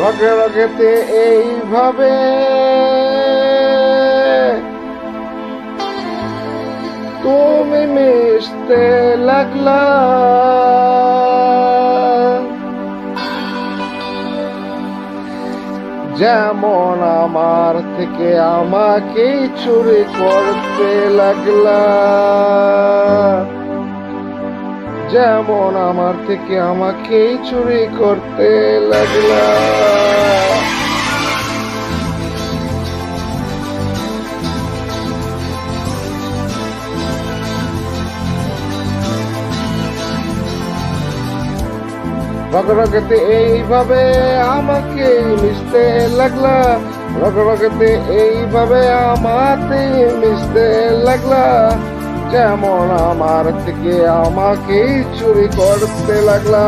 রগে রগেতে এইভাবে তুমি মিশতে লাগলা, যেমন আমার থেকে আমাকে চুরি করতে লাগলা, যেমন আমার থেকে আমাকে চুরি করতে লাগলা। রগরগতে এইভাবে আমাকে মিশতে লাগলা, রগরগতে এইভাবে আমাতে মিশতে লাগলা, যেমন আমার থেকে আমাকে চুরি করতে লাগলা।